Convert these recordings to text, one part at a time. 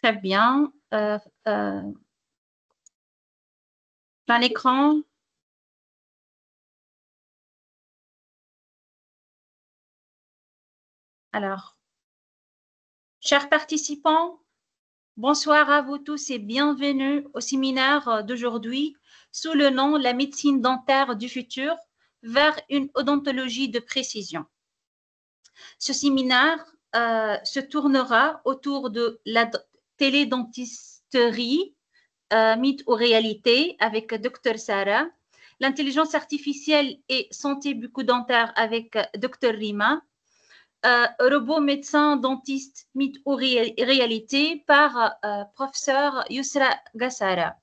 Très bien. Plein l'écran. Alors, chers participants, bonsoir à vous tous et bienvenue au séminaire d'aujourd'hui sous le nom La médecine dentaire du futur vers une odontologie de précision. Ce séminaire se tournera autour de la télédentisterie, mythe ou réalité avec Dr Sarah, l'intelligence artificielle et santé bucco-dentaire avec Dr Rima, robot médecin dentiste mythe ou réalité par professeur Yusra Gassara.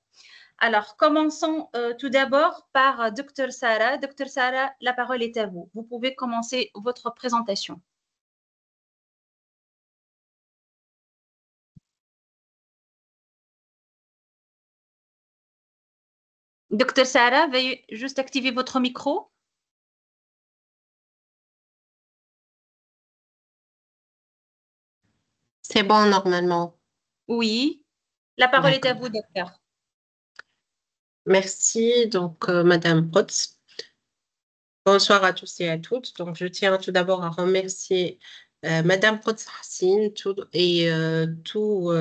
Alors, commençons tout d'abord par Dr Sarah. Dr Sarah, la parole est à vous. Vous pouvez commencer votre présentation. Dr Sarah, veuillez juste activer votre micro. C'est bon normalement. Oui, la parole est à vous, docteur. Merci, donc Madame Protz. Bonsoir à tous et à toutes. Donc, je tiens tout d'abord à remercier Madame Protz-Hassine et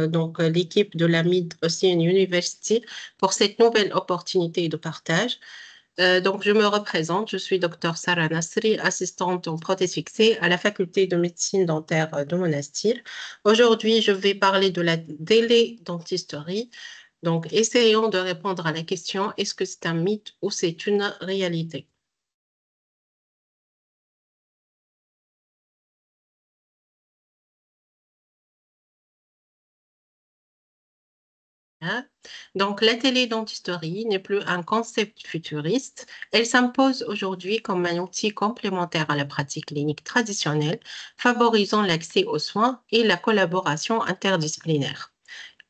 donc l'équipe de la Mid Ocean University pour cette nouvelle opportunité de partage. Donc, je me représente, je suis Dr Sarah Nasri, assistante en prothèse fixée à la faculté de médecine dentaire de Monastir. Aujourd'hui, je vais parler de la télédentisterie. Donc, essayons de répondre à la question, est-ce que c'est un mythe ou c'est une réalité? Hein? Donc, la télédentisterie n'est plus un concept futuriste. Elle s'impose aujourd'hui comme un outil complémentaire à la pratique clinique traditionnelle, favorisant l'accès aux soins et la collaboration interdisciplinaire.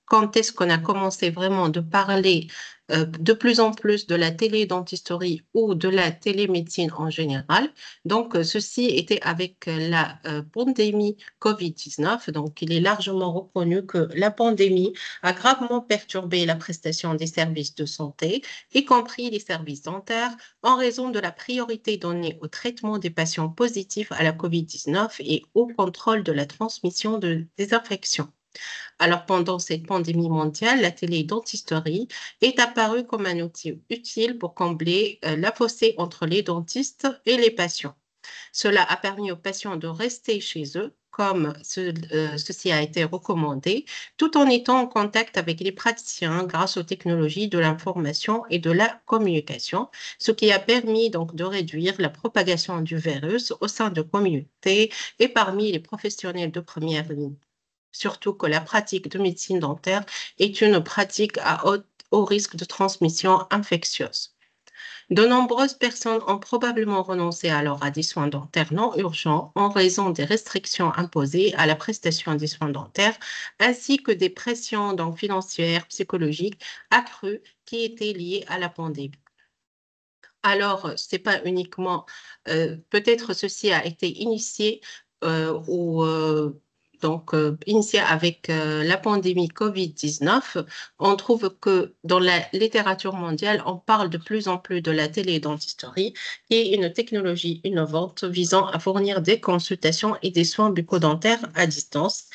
Quand est-ce qu'on a commencé vraiment de parler de plus en plus de la télédentisterie ou de la télémédecine en général? Donc, ceci était avec la pandémie COVID-19. Donc, il est largement reconnu que la pandémie a gravement perturbé la prestation des services de santé, y compris les services dentaires, en raison de la priorité donnée au traitement des patients positifs à la COVID-19 et au contrôle de la transmission des infections. Alors, pendant cette pandémie mondiale, la télédentisterie est apparue comme un outil utile pour combler la fossé entre les dentistes et les patients. Cela a permis aux patients de rester chez eux, comme ceci a été recommandé, tout en étant en contact avec les praticiens grâce aux technologies de l'information et de la communication, ce qui a permis donc de réduire la propagation du virus au sein de communautés et parmi les professionnels de première ligne. Surtout que la pratique de médecine dentaire est une pratique à haut risque de transmission infectieuse. De nombreuses personnes ont probablement renoncé alors à des soins dentaires non urgents en raison des restrictions imposées à la prestation des soins dentaires, ainsi que des pressions donc, financières, psychologiques accrues qui étaient liées à la pandémie. Alors, ce n'est pas uniquement, peut-être ceci a été initié initié avec la pandémie COVID-19, on trouve que dans la littérature mondiale, on parle de plus en plus de la télédentisterie, qui est une technologie innovante visant à fournir des consultations et des soins bucco-dentaires à distance.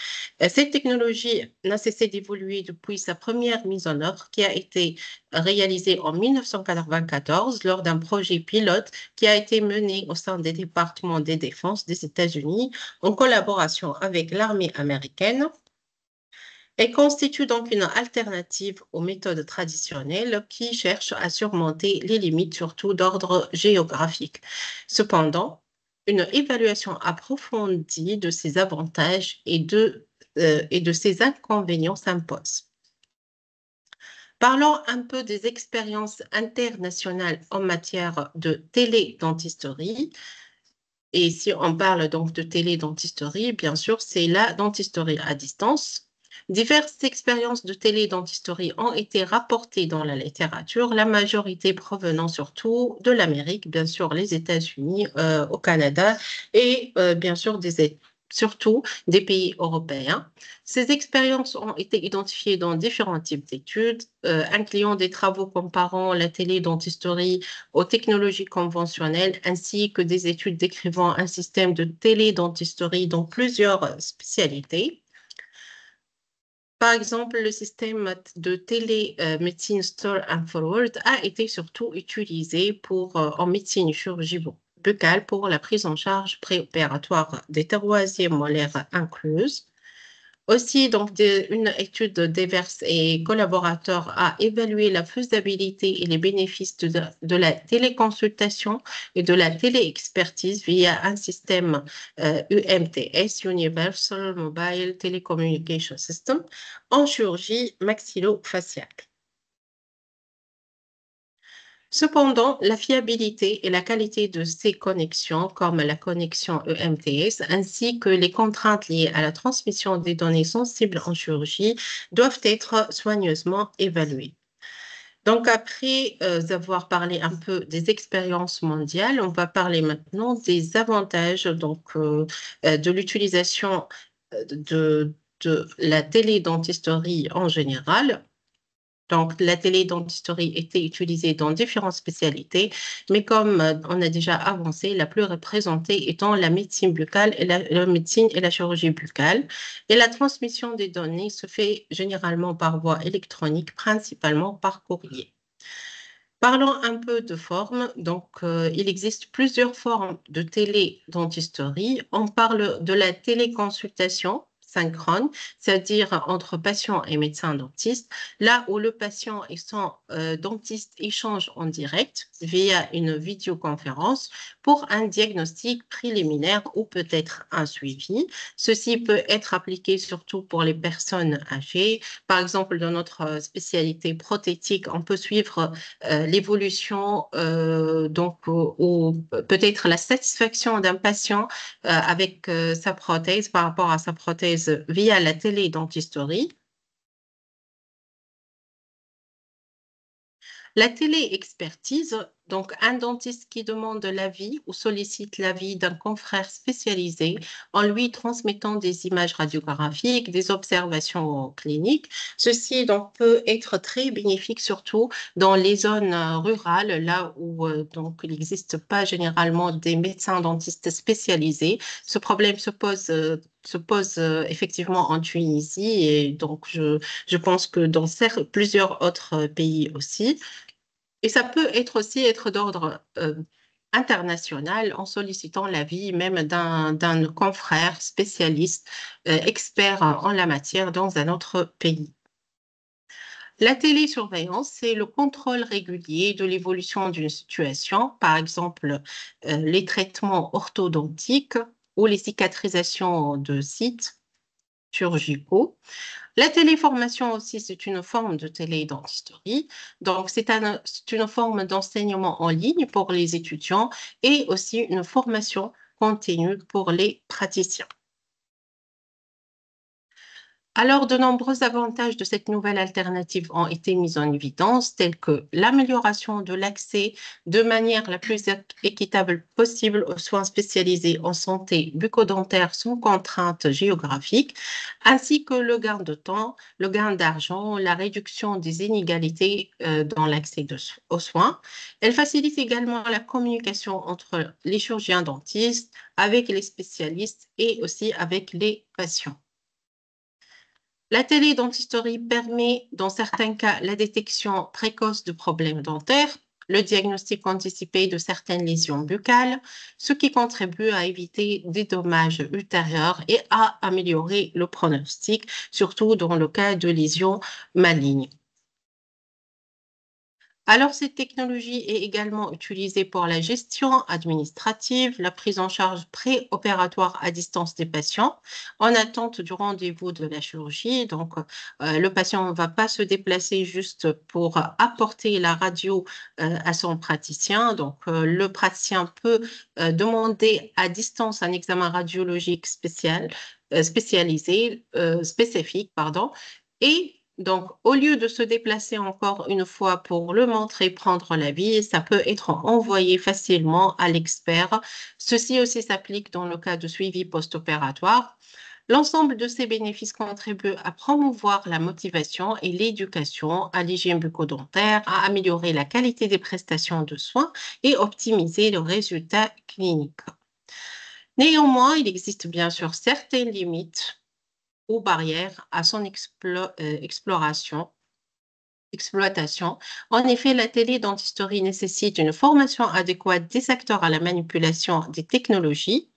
Cette technologie n'a cessé d'évoluer depuis sa première mise en œuvre, qui a été réalisée en 1994 lors d'un projet pilote qui a été mené au sein des départements des défenses des États-Unis en collaboration avec l'armée américaine. Elle constitue donc une alternative aux méthodes traditionnelles qui cherchent à surmonter les limites, surtout d'ordre géographique. Cependant, une évaluation approfondie de ses avantages et de ses inconvénients s'impose. Parlons un peu des expériences internationales en matière de télédentisterie. Et si on parle donc de télédentisterie, bien sûr, c'est la dentisterie à distance. Diverses expériences de télédentisterie ont été rapportées dans la littérature, la majorité provenant surtout de l'Amérique, bien sûr les États-Unis, au Canada et bien sûr des surtout des pays européens. Ces expériences ont été identifiées dans différents types d'études, incluant des travaux comparant la télédentisterie aux technologies conventionnelles, ainsi que des études décrivant un système de télédentisterie dans plusieurs spécialités. Par exemple, le système de télémédecine Store and Forward a été surtout utilisé en médecine chirurgie buccale pour la prise en charge préopératoire des troisièmes molaires incluses. Aussi, donc, une étude d'Evers et collaborateurs a évalué la faisabilité et les bénéfices de la téléconsultation et de la téléexpertise via un système UMTS, Universal Mobile Telecommunication System, en chirurgie maxillofaciale. Cependant, la fiabilité et la qualité de ces connexions, comme la connexion EMTS, ainsi que les contraintes liées à la transmission des données sensibles en chirurgie, doivent être soigneusement évaluées. Donc, après avoir parlé un peu des expériences mondiales, on va parler maintenant des avantages de l'utilisation de la télédentisterie en général. Donc, la télédentisterie était utilisée dans différentes spécialités, mais comme on a déjà avancé, la plus représentée étant la médecine buccale et la médecine et la chirurgie buccale. Et la transmission des données se fait généralement par voie électronique, principalement par courrier. Parlons un peu de forme. Donc, il existe plusieurs formes de télédentisterie. On parle de la téléconsultation synchrone, c'est-à-dire entre patient et médecin dentiste, là où le patient et son dentiste échangent en direct via une vidéoconférence pour un diagnostic préliminaire ou peut-être un suivi. Ceci peut être appliqué surtout pour les personnes âgées. Par exemple, dans notre spécialité prothétique, on peut suivre l'évolution, ou peut-être la satisfaction d'un patient avec sa prothèse par rapport à sa prothèse via la télédentisterie. La téléexpertise, donc un dentiste qui demande l'avis ou sollicite l'avis d'un confrère spécialisé en lui transmettant des images radiographiques, des observations cliniques. Ceci donc peut être très bénéfique, surtout dans les zones rurales, là où donc il n'existe pas généralement des médecins dentistes spécialisés. Ce problème se pose effectivement en Tunisie et donc je pense que dans plusieurs autres pays aussi. Et ça peut être d'ordre international en sollicitant l'avis même d'un confrère spécialiste, expert en la matière dans un autre pays. La télésurveillance, c'est le contrôle régulier de l'évolution d'une situation, par exemple les traitements orthodontiques ou les cicatrisations de sites chirurgicaux. La téléformation aussi, c'est une forme de télédentisterie. Donc, c'est une forme d'enseignement en ligne pour les étudiants et aussi une formation continue pour les praticiens. Alors, de nombreux avantages de cette nouvelle alternative ont été mis en évidence, tels que l'amélioration de l'accès de manière la plus équitable possible aux soins spécialisés en santé bucco-dentaire sans contrainte géographique, ainsi que le gain de temps, le gain d'argent, la réduction des inégalités dans l'accès aux soins. Elle facilite également la communication entre les chirurgiens dentistes, avec les spécialistes et aussi avec les patients. La télédentisterie permet, dans certains cas, la détection précoce de problèmes dentaires, le diagnostic anticipé de certaines lésions buccales, ce qui contribue à éviter des dommages ultérieurs et à améliorer le pronostic, surtout dans le cas de lésions malignes. Alors, cette technologie est également utilisée pour la gestion administrative, la prise en charge préopératoire à distance des patients en attente du rendez-vous de la chirurgie. Donc, le patient ne va pas se déplacer juste pour apporter la radio à son praticien. Donc, le praticien peut demander à distance un examen radiologique spécifique, et Donc, au lieu de se déplacer encore une fois pour le montrer, prendre l'avis, ça peut être envoyé facilement à l'expert. Ceci aussi s'applique dans le cas de suivi post-opératoire. L'ensemble de ces bénéfices contribuent à promouvoir la motivation et l'éducation à l'hygiène bucco-dentaire, à améliorer la qualité des prestations de soins et optimiser le résultat clinique. Néanmoins, il existe bien sûr certaines limites ou barrières à son exploitation. En effet, la télédentisterie nécessite une formation adéquate des acteurs à la manipulation des technologies,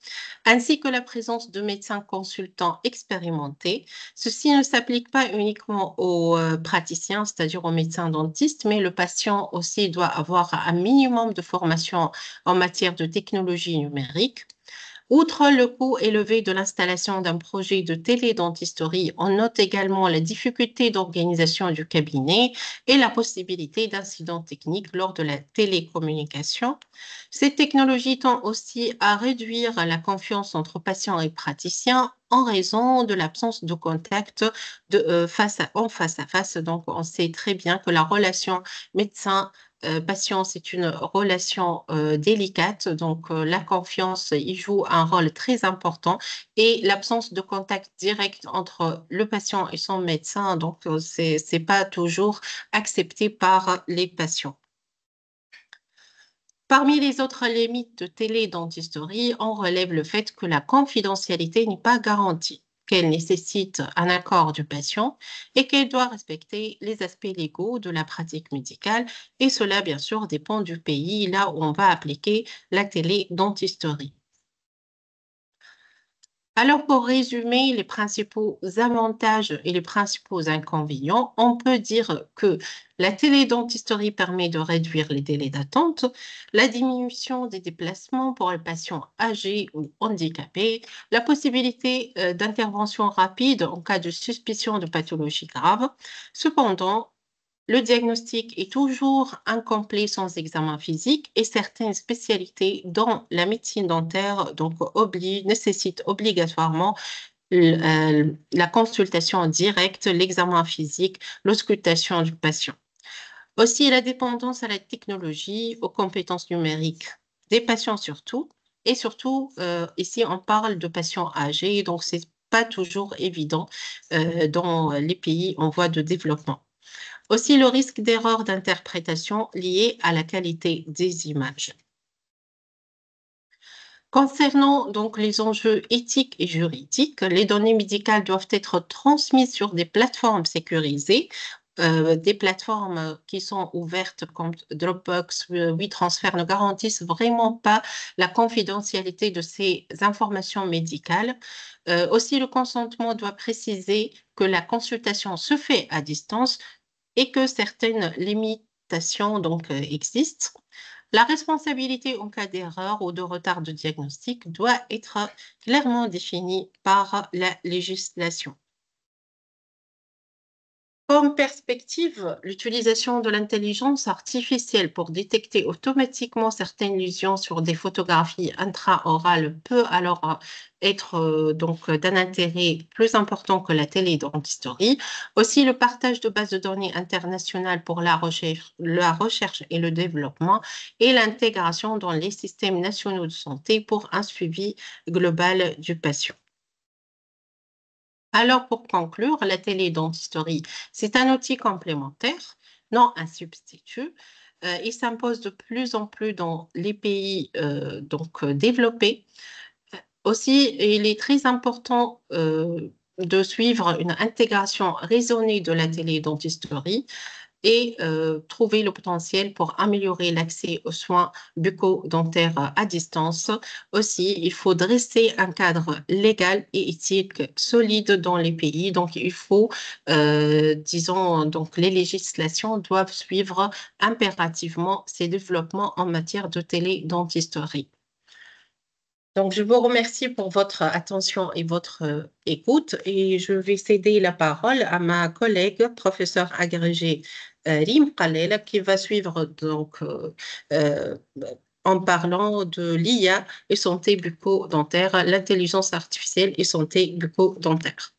ainsi que la présence de médecins consultants expérimentés. Ceci ne s'applique pas uniquement aux praticiens, c'est-à-dire aux médecins dentistes, mais le patient aussi doit avoir un minimum de formation en matière de technologie numérique. Outre le coût élevé de l'installation d'un projet de télédentisterie, on note également la difficulté d'organisation du cabinet et la possibilité d'incidents techniques lors de la télécommunication. Cette technologie tend aussi à réduire la confiance entre patients et praticiens en raison de l'absence de contact face à face. Donc, on sait très bien que la relation médecin patient, c'est une relation délicate, donc la confiance, il joue un rôle très important et l'absence de contact direct entre le patient et son médecin, donc c'est pas toujours accepté par les patients. Parmi les autres limites de télédentisterie, on relève le fait que la confidentialité n'est pas garantie, qu'elle nécessite un accord du patient et qu'elle doit respecter les aspects légaux de la pratique médicale. Et cela, bien sûr, dépend du pays là où on va appliquer la télédentisterie. Alors, pour résumer les principaux avantages et les principaux inconvénients, on peut dire que la télédentisterie permet de réduire les délais d'attente, la diminution des déplacements pour les patients âgés ou handicapés, la possibilité d'intervention rapide en cas de suspicion de pathologie grave. Cependant, le diagnostic est toujours incomplet sans examen physique et certaines spécialités, dont la médecine dentaire, donc nécessitent obligatoirement la consultation directe, l'examen physique, l'auscultation du patient. Aussi, la dépendance à la technologie, aux compétences numériques des patients surtout, et surtout, ici, on parle de patients âgés, donc c'est pas toujours évident dans les pays en voie de développement. Aussi, le risque d'erreur d'interprétation lié à la qualité des images. Concernant donc les enjeux éthiques et juridiques, les données médicales doivent être transmises sur des plateformes sécurisées, des plateformes qui sont ouvertes comme Dropbox, WeTransfer ne garantissent vraiment pas la confidentialité de ces informations médicales. Aussi, le consentement doit préciser que la consultation se fait à distance et que certaines limitations donc existent. La responsabilité en cas d'erreur ou de retard de diagnostic doit être clairement définie par la législation. Comme perspective, l'utilisation de l'intelligence artificielle pour détecter automatiquement certaines lésions sur des photographies intraorales peut alors être donc d'un intérêt plus important que la télédentisterie. Aussi, le partage de bases de données internationales pour la recherche et le développement et l'intégration dans les systèmes nationaux de santé pour un suivi global du patient. Alors, pour conclure, la télédentisterie, c'est un outil complémentaire, non un substitut. Il s'impose de plus en plus dans les pays développés. Aussi, il est très important de suivre une intégration raisonnée de la télédentisterie et trouver le potentiel pour améliorer l'accès aux soins bucco-dentaires à distance. Aussi, il faut dresser un cadre légal et éthique solide dans les pays. Donc, il faut, disons, donc les législations doivent suivre impérativement ces développements en matière de télédentisterie. Donc, je vous remercie pour votre attention et votre écoute et je vais céder la parole à ma collègue, professeure agrégée Rim Khalel, qui va suivre donc euh, en parlant de l'IA et santé bucco-dentaire, l'intelligence artificielle et santé bucco-dentaire.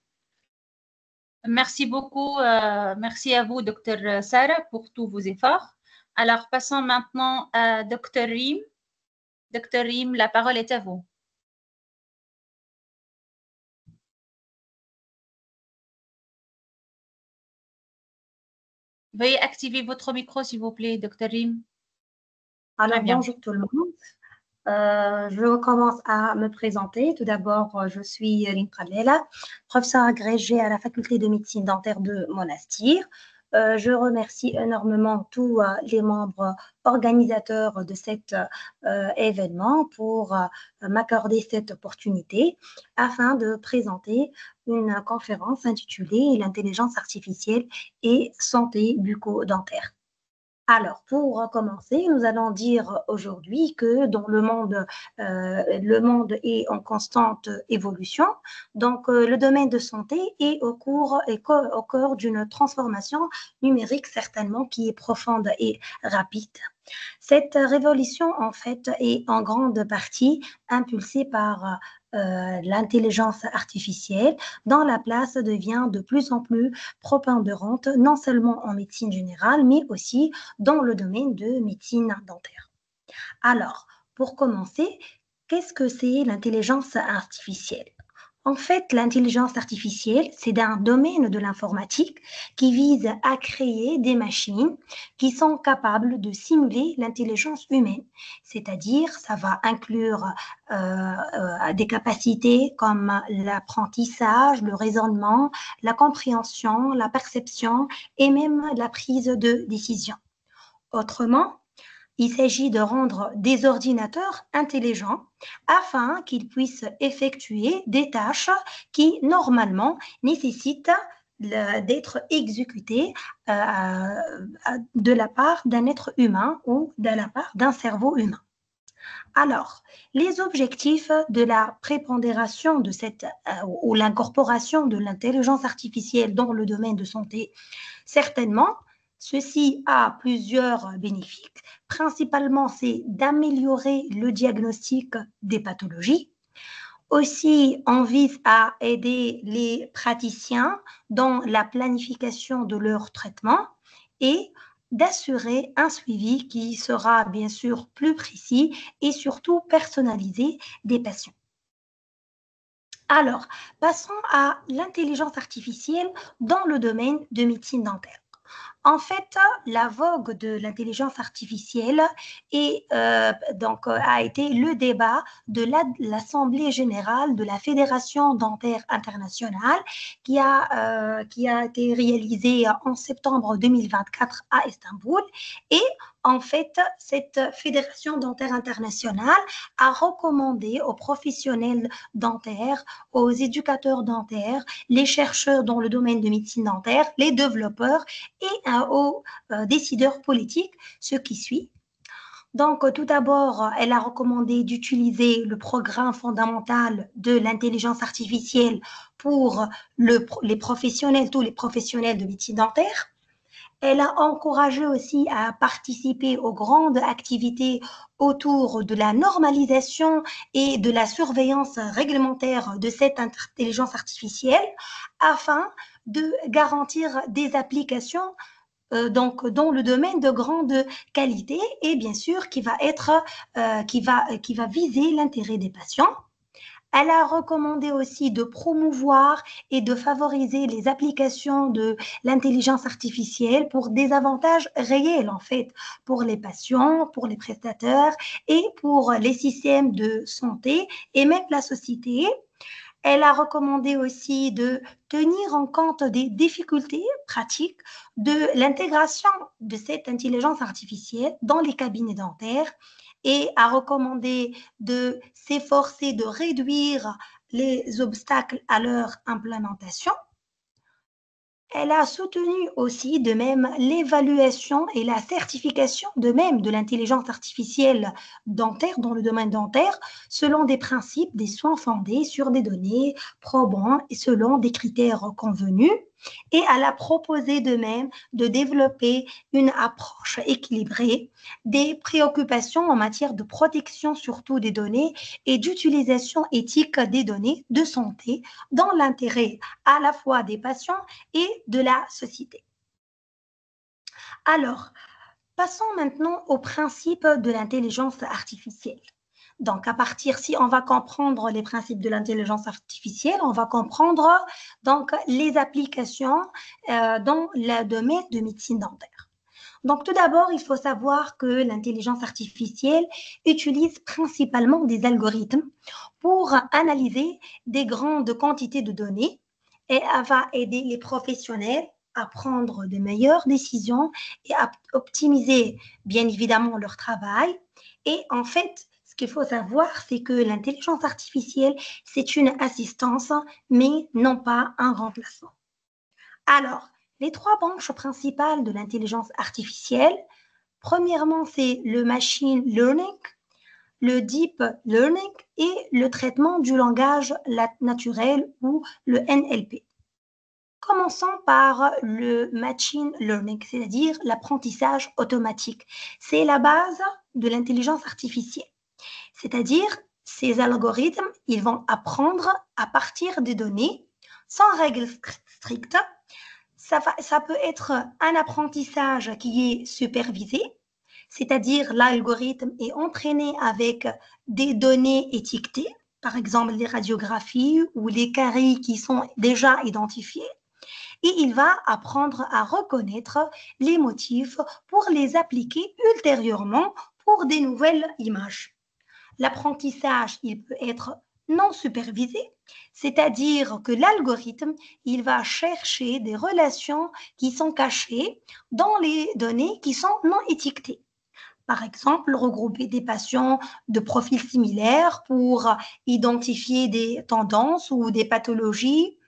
Merci beaucoup. Merci à vous, Dr. Sarah, pour tous vos efforts. Alors, passons maintenant à Dr. Rim. Dr. Rim, la parole est à vous. Veuillez activer votre micro, s'il vous plaît, Dr. Rim. Alors, bonjour tout le monde. Je recommence à me présenter. Tout d'abord, je suis Rim Pralela, professeure agrégée à la faculté de médecine dentaire de Monastir. Je remercie énormément tous les membres organisateurs de cet événement pour m'accorder cette opportunité afin de présenter une conférence intitulée L'intelligence artificielle et santé bucco-dentaire. Alors, pour commencer, nous allons dire aujourd'hui que dans le monde est en constante évolution. Donc, le domaine de santé est au cœur d'une transformation numérique certainement qui est profonde et rapide. Cette révolution, en fait, est en grande partie impulsée par l'intelligence artificielle, dont la place devient de plus en plus prépondérante, non seulement en médecine générale, mais aussi dans le domaine de médecine dentaire. Alors, pour commencer, qu'est-ce que c'est l'intelligence artificielle? En fait, l'intelligence artificielle, c'est un domaine de l'informatique qui vise à créer des machines qui sont capables de simuler l'intelligence humaine. C'est-à-dire, ça va inclure des capacités comme l'apprentissage, le raisonnement, la compréhension, la perception et même la prise de décision. Autrement, il s'agit de rendre des ordinateurs intelligents afin qu'ils puissent effectuer des tâches qui, normalement, nécessitent d'être exécutées de la part d'un être humain ou de la part d'un cerveau humain. Alors, les objectifs de la prépondération de ou l'incorporation de l'intelligence artificielle dans le domaine de santé, certainement, ceci a plusieurs bénéfices. Principalement, c'est d'améliorer le diagnostic des pathologies. Aussi, on vise à aider les praticiens dans la planification de leur traitement et d'assurer un suivi qui sera bien sûr plus précis et surtout personnalisé des patients. Alors, passons à l'intelligence artificielle dans le domaine de médecine dentaire. En fait, la vogue de l'intelligence artificielle a été le débat de l'Assemblée générale de la Fédération dentaire internationale qui a été réalisée en septembre 2024 à Istanbul. Et en fait, cette Fédération dentaire internationale a recommandé aux professionnels dentaires, aux éducateurs dentaires, les chercheurs dans le domaine de médecine dentaire, les développeurs et aux décideurs politiques ce qui suit. Donc, tout d'abord, elle a recommandé d'utiliser le programme fondamental de l'intelligence artificielle pour les professionnels, tous les professionnels de médecine dentaire. Elle a encouragé aussi à participer aux grandes activités autour de la normalisation et de la surveillance réglementaire de cette intelligence artificielle afin de garantir des applications donc dans le domaine de grande qualité et bien sûr qui va viser l'intérêt des patients. Elle a recommandé aussi de promouvoir et de favoriser les applications de l'intelligence artificielle pour des avantages réels, en fait, pour les patients, pour les prestataires et pour les systèmes de santé et même la société. Elle a recommandé aussi de tenir en compte des difficultés pratiques de l'intégration de cette intelligence artificielle dans les cabinets dentaires et a recommandé de s'efforcer de réduire les obstacles à leur implémentation. Elle a soutenu aussi de même l'évaluation et la certification de même de l'intelligence artificielle dentaire dans le domaine dentaire selon des principes des soins fondés sur des données probants et selon des critères convenus. et elle a proposé de même de développer une approche équilibrée des préoccupations en matière de protection surtout des données et d'utilisation éthique des données de santé dans l'intérêt à la fois des patients et de la société. Alors, passons maintenant au principe de l'intelligence artificielle. Donc, à partir, si on va comprendre les principes de l'intelligence artificielle, on va comprendre donc les applications dans le domaine de médecine dentaire. Donc, tout d'abord, il faut savoir que l'intelligence artificielle utilise principalement des algorithmes pour analyser des grandes quantités de données et elle va aider les professionnels à prendre de meilleures décisions et à optimiser bien évidemment leur travail. Et en fait, ce qu'il faut savoir, c'est que l'intelligence artificielle, c'est une assistance, mais non pas un remplacement. Alors, les trois branches principales de l'intelligence artificielle, premièrement, c'est le machine learning, le deep learning et le traitement du langage naturel ou le NLP. Commençons par le machine learning, c'est-à-dire l'apprentissage automatique. C'est la base de l'intelligence artificielle. C'est-à-dire, ces algorithmes, ils vont apprendre à partir des données sans règles strictes. Ça peut être un apprentissage qui est supervisé, c'est-à-dire l'algorithme est entraîné avec des données étiquetées, par exemple les radiographies ou les caries qui sont déjà identifiées, et il va apprendre à reconnaître les motifs pour les appliquer ultérieurement pour des nouvelles images. L'apprentissage, il peut être non supervisé, c'est-à-dire que l'algorithme, il va chercher des relations qui sont cachées dans les données qui sont non étiquetées. Par exemple, regrouper des patients de profils similaires pour identifier des tendances ou des pathologies.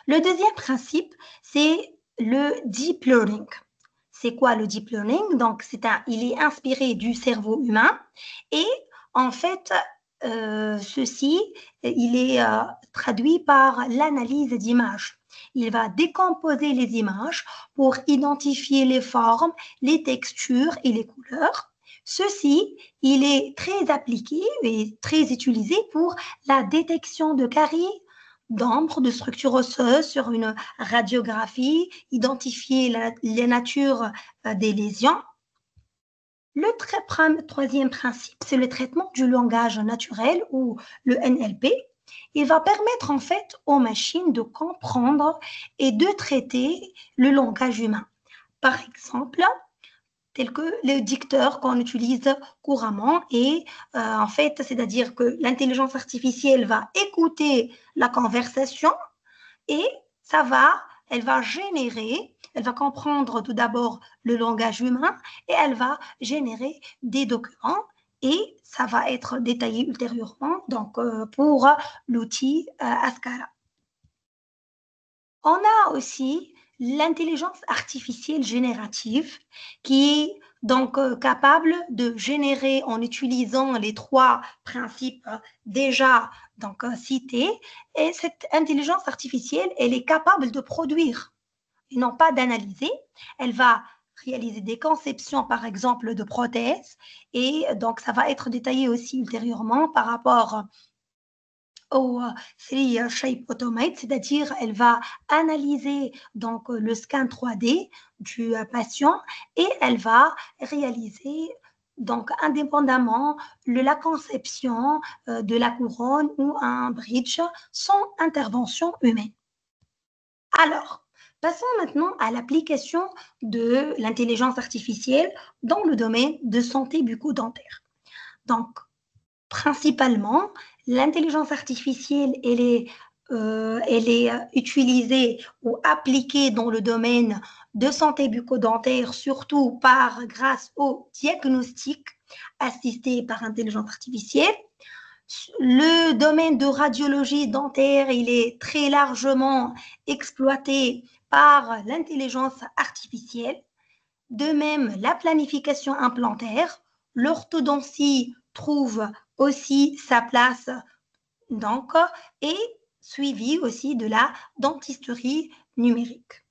Le deuxième principe, c'est le deep learning. C'est quoi le deep learning? Donc, il est inspiré du cerveau humain et en fait, ceci, il est traduit par l'analyse d'images. Il va décomposer les images pour identifier les formes, les textures et les couleurs. Ceci, il est très appliqué et très utilisé pour la détection de caries, d'ombre, de structures osseuses sur une radiographie, identifier les natures des lésions. Le troisième principe, c'est le traitement du langage naturel ou le NLP. Il va permettre en fait aux machines de comprendre et de traiter le langage humain. Par exemple, tel que le dicteur qu'on utilise couramment et en fait, c'est-à-dire que l'intelligence artificielle va écouter la conversation et elle va générer, elle va comprendre tout d'abord le langage humain et elle va générer des documents et ça va être détaillé ultérieurement donc, pour l'outil Ascara. On a aussi l'intelligence artificielle générative qui est donc capable de générer en utilisant les trois principes déjà donc, cités. Et cette intelligence artificielle, elle est capable de produire et non pas d'analyser. Elle va réaliser des conceptions, par exemple, de prothèses. Et donc, ça va être détaillé aussi ultérieurement par rapport au 3 Shape Automate, c'est-à-dire elle va analyser donc le scan 3D du patient et elle va réaliser donc indépendamment la conception de la couronne ou un bridge sans intervention humaine. Alors, passons maintenant à l'application de l'intelligence artificielle dans le domaine de santé bucco-dentaire. Donc, principalement, l'intelligence artificielle, elle est utilisée ou appliquée dans le domaine de santé bucco-dentaire, surtout grâce au diagnostic assisté par intelligence artificielle. Le domaine de radiologie dentaire, il est très largement exploité par l'intelligence artificielle. De même, la planification implantaire, l'orthodontie trouve aussi sa place donc, et suivi aussi de la dentisterie numérique.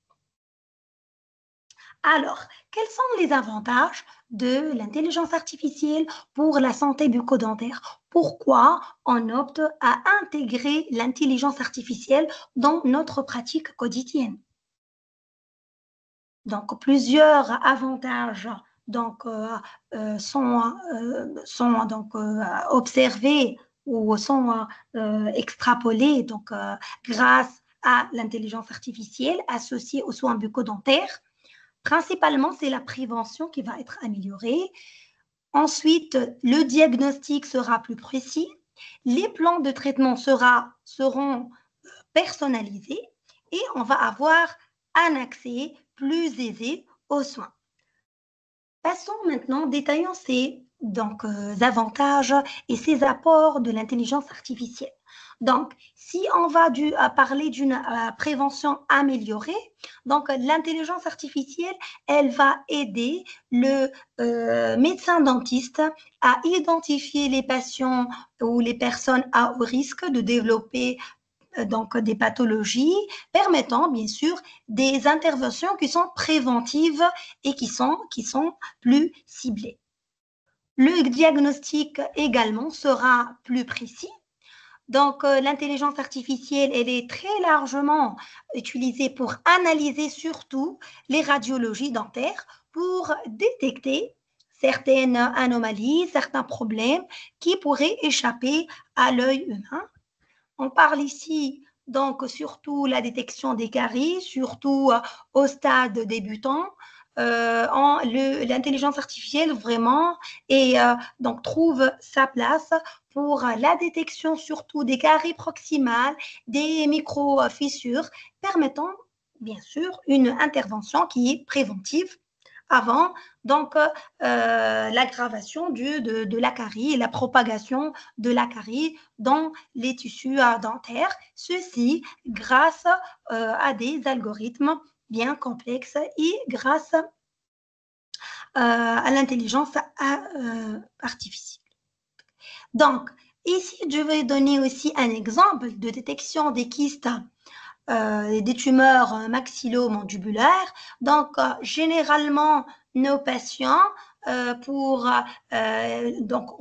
Alors, quels sont les avantages de l'intelligence artificielle pour la santé bucco-dentaire? Pourquoi on opte à intégrer l'intelligence artificielle dans notre pratique quotidienne? Donc, plusieurs avantages sont donc, observés ou sont extrapolés grâce à l'intelligence artificielle associée aux soins bucco-dentaires. Principalement, c'est la prévention qui va être améliorée. Ensuite, le diagnostic sera plus précis. Les plans de traitement seront personnalisés et on va avoir un accès plus aisé aux soins. Passons maintenant, détaillons ces avantages et ces apports de l'intelligence artificielle. Donc, si on va parler d'une prévention améliorée, donc l'intelligence artificielle, elle va aider le médecin dentiste à identifier les patients ou les personnes à haut risque de développer des pathologies, permettant bien sûr des interventions qui sont préventives et qui sont plus ciblées. Le diagnostic également sera plus précis. Donc, l'intelligence artificielle, elle est très largement utilisée pour analyser surtout les radiologies dentaires pour détecter certaines anomalies, certains problèmes qui pourraient échapper à l'œil humain. On parle ici donc surtout la détection des caries, surtout au stade débutant. L'intelligence artificielle vraiment trouve sa place pour la détection surtout des caries proximales, des micro-fissures, permettant bien sûr une intervention qui est préventive avant l'aggravation de la carie et la propagation de la carie dans les tissus dentaires. Ceci grâce à des algorithmes bien complexes et grâce à l'intelligence artificielle. Donc, ici, je vais donner aussi un exemple de détection des kystes des tumeurs maxillo-mandibulaires. Donc, généralement, nos patients, on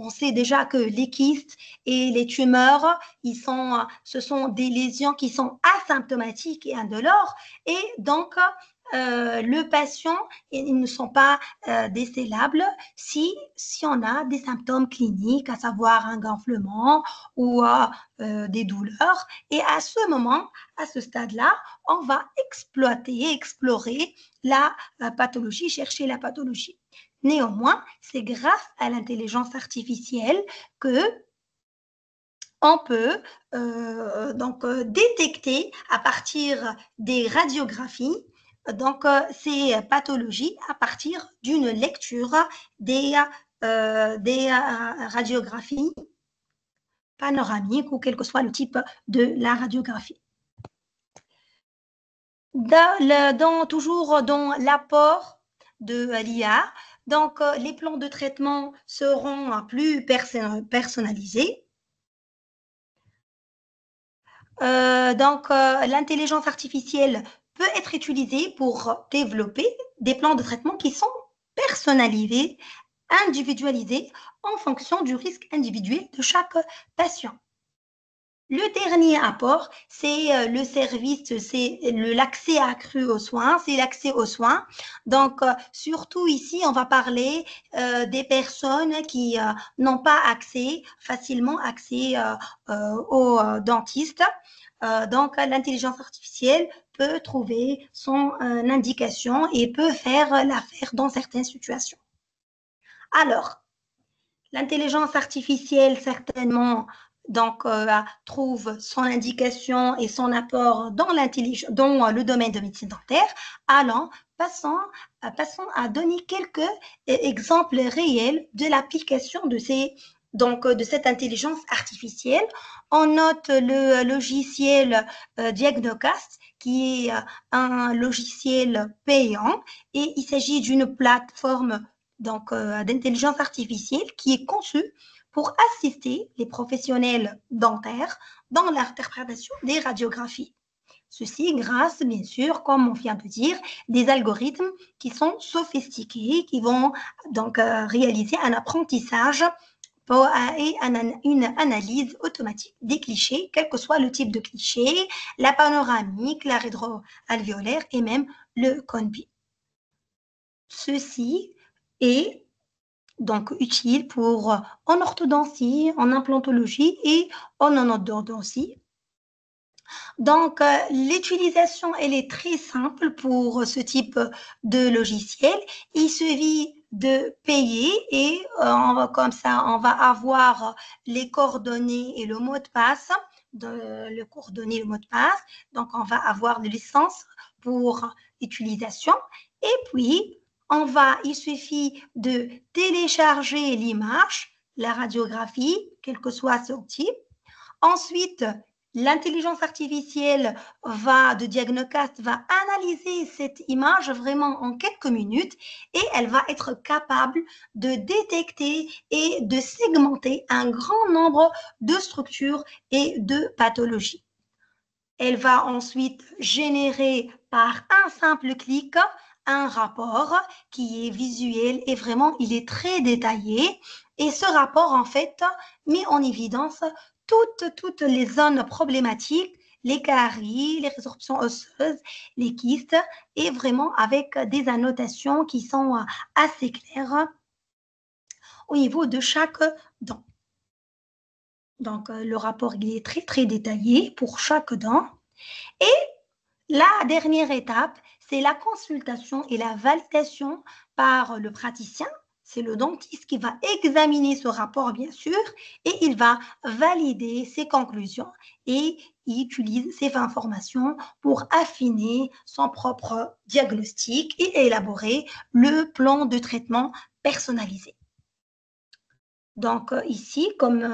sait déjà que les kystes et les tumeurs, ce sont des lésions qui sont asymptomatiques et indolores. Et donc, le patient, ils ne sont pas décélables si on a des symptômes cliniques, à savoir un gonflement ou des douleurs. Et à ce moment, à ce stade-là, on va explorer la pathologie, chercher la pathologie. Néanmoins, c'est grâce à l'intelligence artificielle que on peut détecter à partir des radiographies ces pathologies à partir d'une lecture des radiographies panoramiques ou quel que soit le type de la radiographie. Toujours dans l'apport de l'IA, donc les plans de traitement seront plus personnalisés. L'intelligence artificielle peut être utilisée pour développer des plans de traitement qui sont personnalisés, individualisés en fonction du risque individuel de chaque patient. Le dernier apport, c'est le service, c'est l'accès accru aux soins, c'est l'accès aux soins. Donc, surtout ici, on va parler des personnes qui n'ont pas facilement accès aux dentistes. Donc, l'intelligence artificielle peut trouver son indication et peut faire l'affaire dans certaines situations. Alors, l'intelligence artificielle, certainement, trouve son indication et son apport dans le domaine de médecine dentaire. Alors, passons à donner quelques exemples réels de l'application de cette intelligence artificielle. On note le logiciel Diagnocast, qui est un logiciel payant, et il s'agit d'une plateforme d'intelligence artificielle qui est conçue pour assister les professionnels dentaires dans l'interprétation des radiographies. Ceci grâce, bien sûr, comme on vient de dire, des algorithmes qui sont sophistiqués, qui vont donc réaliser un apprentissage et une analyse automatique des clichés, quel que soit le type de cliché, la panoramique, la rétroalvéolaire et même le CONBI. Ceci est donc utile pour en orthodontie, en implantologie et en endodontie. Donc, l'utilisation, elle est très simple pour ce type de logiciel. Il suffit de payer et comme ça, on va avoir les coordonnées et le mot de passe. Le mot de passe. Donc, on va avoir les licences pour utilisation. Et puis, il suffit de télécharger l'image, la radiographie, quel que soit son type. Ensuite, l'intelligence artificielle de Diagnocast va analyser cette image vraiment en quelques minutes et elle va être capable de détecter et de segmenter un grand nombre de structures et de pathologies. Elle va ensuite générer par un simple clic un rapport qui est visuel et vraiment il est très détaillé. Et ce rapport en fait met en évidence toutes les zones problématiques, les caries, les résorptions osseuses, les kystes, et vraiment avec des annotations qui sont assez claires au niveau de chaque dent. Donc, le rapport il est très, très détaillé pour chaque dent. Et la dernière étape, c'est la consultation et la validation par le praticien. C'est le dentiste qui va examiner ce rapport, bien sûr, et il va valider ses conclusions et il utilise ces informations pour affiner son propre diagnostic et élaborer le plan de traitement personnalisé. Donc ici, comme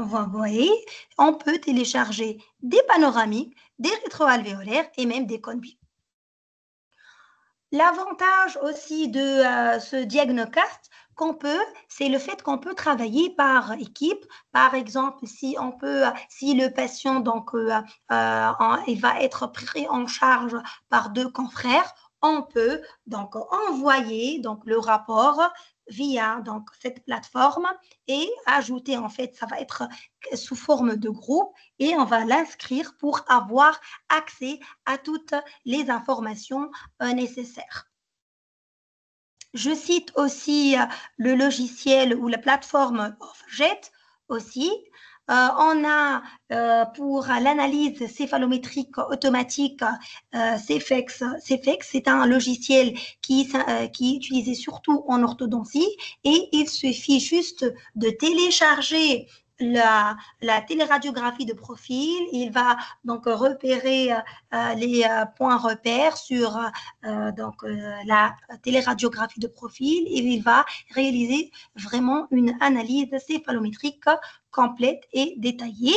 vous voyez, on peut télécharger des panoramiques, des rétroalvéolaires et même des CONBI. L'avantage aussi de ce Diagnocast c'est le fait qu'on peut travailler par équipe. Par exemple, si le patient il va être pris en charge par 2 confrères, on peut donc envoyer le rapport via cette plateforme et ajouter, en fait, ça va être sous forme de groupe et on va l'inscrire pour avoir accès à toutes les informations nécessaires. Je cite aussi le logiciel ou la plateforme Offjet aussi. On a pour l'analyse céphalométrique automatique CEFEX. CEFEX, c'est un logiciel qui est utilisé surtout en orthodontie et il suffit juste de télécharger la téléradiographie de profil. Il va donc repérer les points repères sur la téléradiographie de profil et il va réaliser vraiment une analyse céphalométrique complète et détaillée.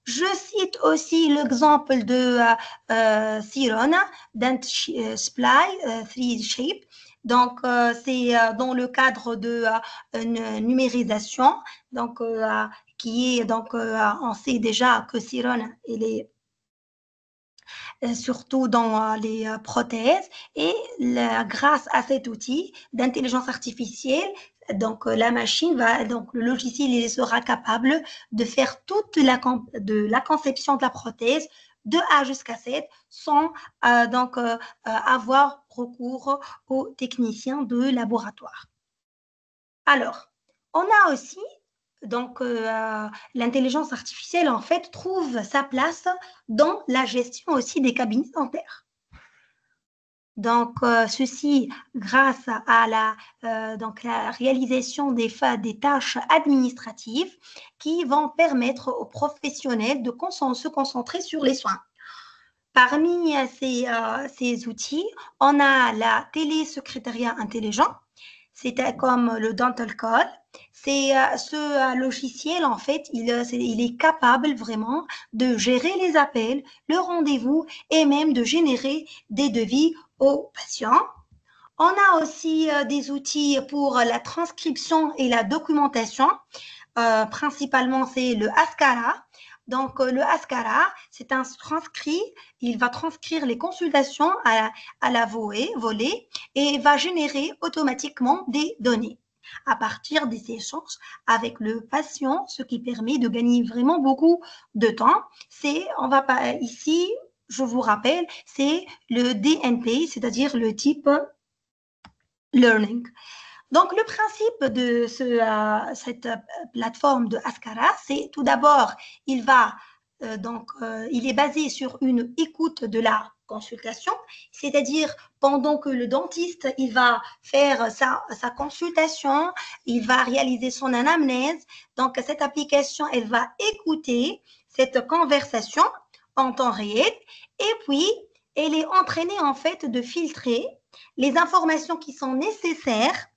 Je cite aussi l'exemple de Siron, Dentsply 3Shape. Donc, c'est dans le cadre de numérisation, qui est on sait déjà que Siron, il est surtout dans les prothèses et grâce à cet outil d'intelligence artificielle, la machine le logiciel il sera capable de faire toute la conception de la prothèse de A jusqu'à Z sans avoir recours aux techniciens de laboratoire. Alors, on a aussi l'intelligence artificielle, en fait, trouve sa place dans la gestion aussi des cabinets dentaires. Donc, ceci grâce à la réalisation des tâches administratives qui vont permettre aux professionnels de se concentrer sur les soins. Parmi ces outils, on a la télésecrétariat intelligent, c'est comme le Dental Call. C'est ce logiciel, en fait, il est capable vraiment de gérer les appels, le rendez-vous et même de générer des devis aux patients. On a aussi des outils pour la transcription et la documentation. Principalement, c'est le Askara. Donc, le Askara, c'est un transcrit. Il va transcrire les consultations à la volée et va générer automatiquement des données à partir des échanges avec le patient, ce qui permet de gagner vraiment beaucoup de temps. Ici, je vous rappelle, c'est le DNP, c'est-à-dire le type learning. Donc, le principe de cette plateforme de Askara, c'est tout d'abord, il est basé sur une écoute de la consultation, c'est-à-dire pendant que le dentiste, il va faire sa consultation, il va réaliser son anamnèse. Donc, cette application, elle va écouter cette conversation en temps réel et puis, elle est entraînée en fait de filtrer les informations qui sont nécessaires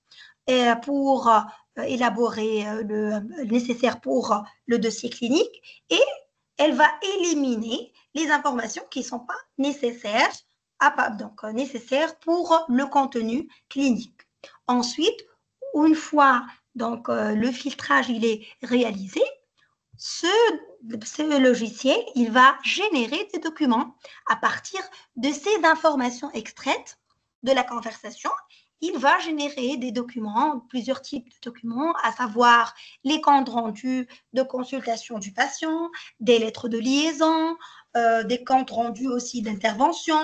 pour élaborer le nécessaire pour le dossier clinique et elle va éliminer les informations qui ne sont pas nécessaires, nécessaires pour le contenu clinique. Ensuite, une fois le filtrage il est réalisé, ce logiciel il va générer des documents à partir de ces informations extraites de la conversation. Il va générer des documents, plusieurs types de documents, à savoir les comptes rendus de consultation du patient, des lettres de liaison, des comptes rendus aussi d'intervention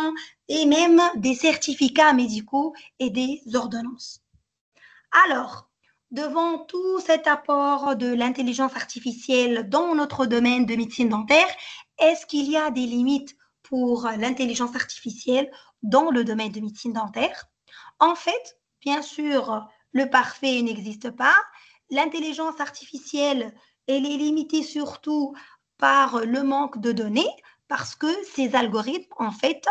et même des certificats médicaux et des ordonnances. Alors, devant tout cet apport de l'intelligence artificielle dans notre domaine de médecine dentaire, est-ce qu'il y a des limites pour l'intelligence artificielle dans le domaine de médecine dentaire? En fait, bien sûr, le parfait n'existe pas. L'intelligence artificielle, elle est limitée surtout par le manque de données parce que ces algorithmes, en fait,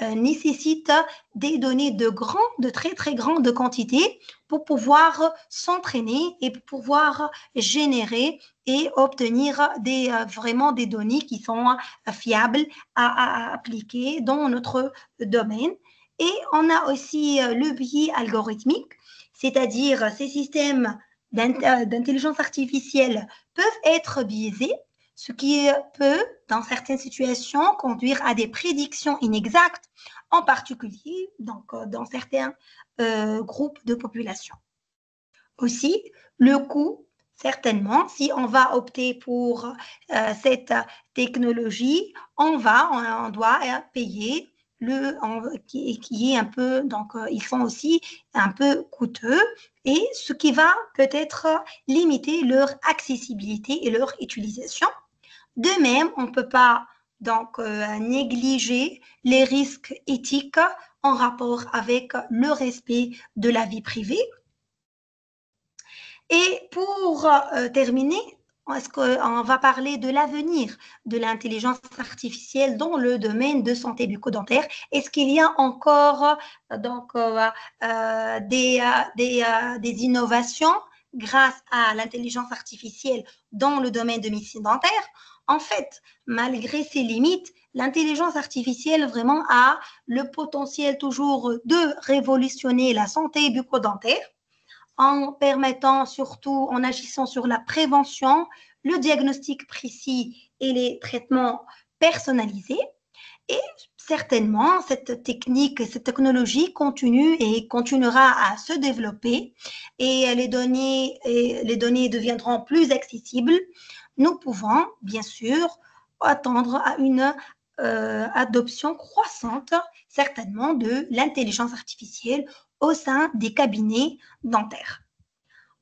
nécessitent des données de très, très grandes quantités pour pouvoir s'entraîner et pour pouvoir générer et obtenir vraiment des données qui sont fiables à appliquer dans notre domaine. Et on a aussi le biais algorithmique, c'est-à-dire ces systèmes d'intelligence artificielle peuvent être biaisés, ce qui peut, dans certaines situations, conduire à des prédictions inexactes, en particulier dans certains groupes de population. Aussi, le coût, certainement, si on va opter pour cette technologie, on doit payer qui est un peu, ils sont aussi un peu coûteux et ce qui va peut-être limiter leur accessibilité et leur utilisation. De même, on ne peut pas négliger les risques éthiques en rapport avec le respect de la vie privée. Et pour terminer, est-ce qu'on va parler de l'avenir de l'intelligence artificielle dans le domaine de santé bucco-dentaire? Est-ce qu'il y a encore des innovations grâce à l'intelligence artificielle dans le domaine de médecine dentaire? En fait, malgré ses limites, l'intelligence artificielle vraiment a le potentiel toujours de révolutionner la santé bucco-dentaire en permettant surtout, en agissant sur la prévention, le diagnostic précis et les traitements personnalisés. Et certainement, cette technique, cette technologie continue et continuera à se développer et les données deviendront plus accessibles. Nous pouvons, bien sûr, attendre à une adoption croissante, certainement, de l'intelligence artificielle au sein des cabinets dentaires.